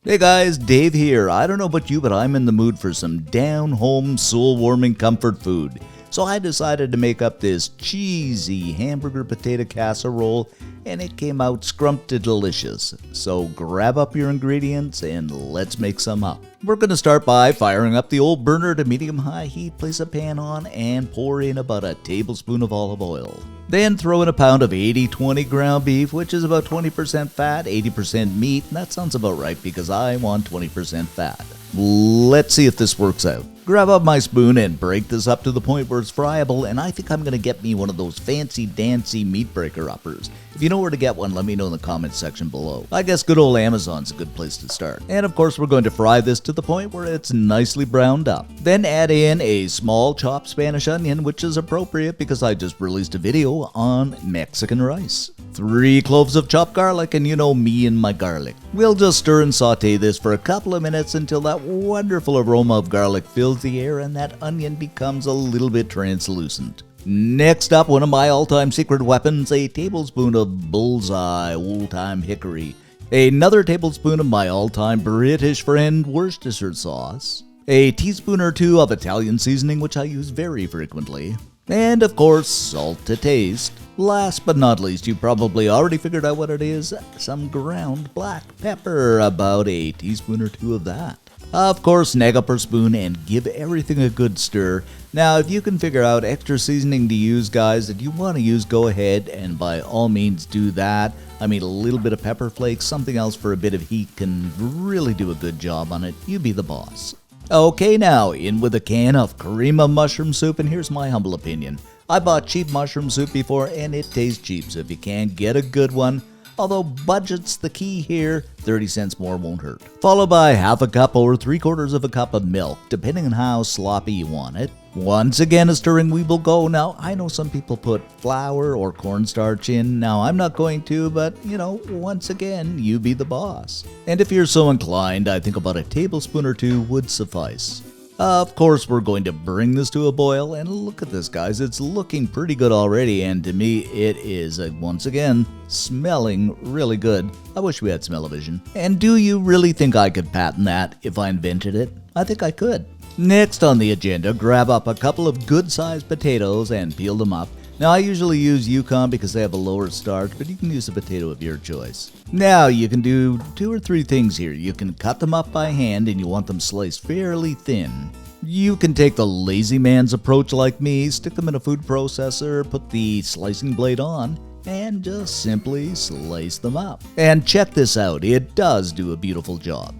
Hey guys, Dave here. I don't know about you, but I'm in the mood for some down-home, soul-warming comfort food. So I decided to make up this cheesy hamburger potato casserole, and it came out scrumptious delicious. So grab up your ingredients and let's make some up. We're going to start by firing up the old burner to medium-high heat, place a pan on, and pour in about a tablespoon of olive oil. Then throw in a pound of 80-20 ground beef, which is about 20% fat, 80% meat, and that sounds about right because I want 20% fat. Let's see if this works out. Grab up my spoon and break this up to the point where it's friable, and I think I'm going to get me one of those fancy dancy meat breaker uppers. If you know where to get one, let me know in the comments section below. I guess good old Amazon's a good place to start. And of course we're going to fry this to the point where it's nicely browned up. Then add in a small chopped Spanish onion, which is appropriate because I just released a video on Mexican rice. 3 cloves of chopped garlic, and you know me and my garlic. We'll just stir and saute this for a couple of minutes until that wonderful aroma of garlic fills the air and that onion becomes a little bit translucent. Next up, one of my all-time secret weapons, a tablespoon of bullseye old-time hickory, another tablespoon of my all-time British friend Worcestershire sauce, a teaspoon or 2 of Italian seasoning, which I use very frequently, and of course, salt to taste. Last but not least, you probably already figured out what it is, some ground black pepper, about a teaspoon or 2 of that. Of course, snag up your spoon and give everything a good stir. Now, if you can figure out extra seasoning to use, guys, that you want to use, go ahead and by all means do that. I mean, a little bit of pepper flakes, something else for a bit of heat can really do a good job on it. You be the boss. Okay, now, in with a can of cream of mushroom soup, and here's my humble opinion. I bought cheap mushroom soup before, and it tastes cheap, so if you can't get a good one, although budget's the key here, 30 cents more won't hurt. Followed by half a cup or 3/4 of a cup of milk, depending on how sloppy you want it. Once again, a stirring we will go. Now, I know some people put flour or cornstarch in. Now, I'm not going to, but, once again, you be the boss. And if you're so inclined, I think about a tablespoon or 2 would suffice. Of course, we're going to bring this to a boil, and look at this, guys. It's looking pretty good already, and to me, it is, once again, smelling really good. I wish we had smell-o-vision. And do you really think I could patent that if I invented it? I think I could. Next on the agenda, grab up a couple of good-sized potatoes and peel them up. Now, I usually use Yukon because they have a lower starch, but you can use a potato of your choice. Now, you can do 2 or 3 things here. You can cut them up by hand, and you want them sliced fairly thin. You can take the lazy man's approach like me, stick them in a food processor, put the slicing blade on, and just simply slice them up. And check this out, it does do a beautiful job.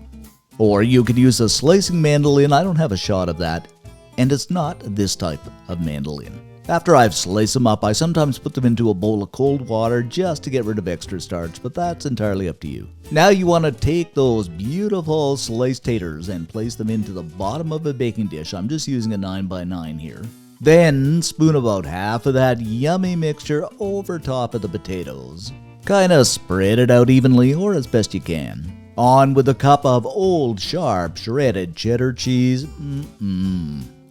Or you could use a slicing mandolin. I don't have a shot of that, and it's not this type of mandolin. After I've sliced them up, I sometimes put them into a bowl of cold water just to get rid of extra starch, but that's entirely up to you. Now you want to take those beautiful sliced taters and place them into the bottom of a baking dish. I'm just using a 9x9 here. Then spoon about half of that yummy mixture over top of the potatoes. Kinda spread it out evenly or as best you can. On with a cup of old sharp shredded cheddar cheese.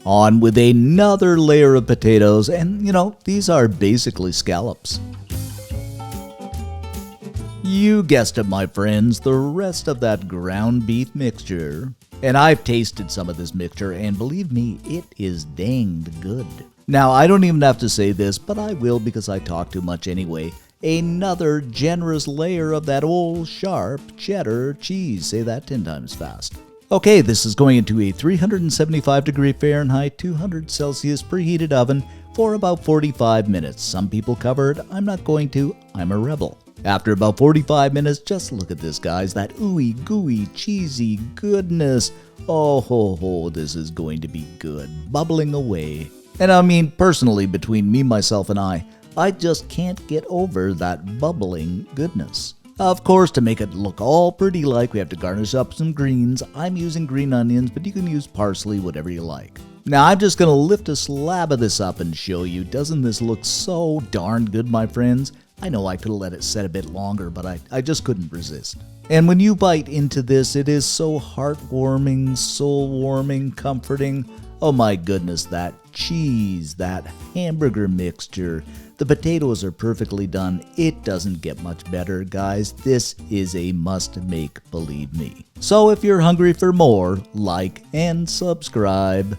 On with another layer of potatoes, and these are basically scallops. You guessed it, my friends, the rest of that ground beef mixture. And I've tasted some of this mixture, and believe me, it is danged good. Now, I don't even have to say this, but I will because I talk too much anyway. Another generous layer of that old sharp cheddar cheese. Say that 10 times fast. Okay, this is going into a 375-degree Fahrenheit, 200 Celsius preheated oven for about 45 minutes. Some people cover it. I'm not going to. I'm a rebel. After about 45 minutes, just look at this, guys. That ooey gooey cheesy goodness. Oh, this is going to be good. Bubbling away. And I mean, personally, between me, myself, and I just can't get over that bubbling goodness. Of course, to make it look all pretty like, we have to garnish up some greens. I'm using green onions, but you can use parsley, whatever you like. Now, I'm just going to lift a slab of this up and show you. Doesn't this look so darn good, my friends? I know I could have let it set a bit longer, but I just couldn't resist. And when you bite into this, it is so heartwarming, soul-warming, comforting. Oh my goodness, that cheese, that hamburger mixture. The potatoes are perfectly done. It doesn't get much better, guys. This is a must-make, believe me. So if you're hungry for more, like and subscribe.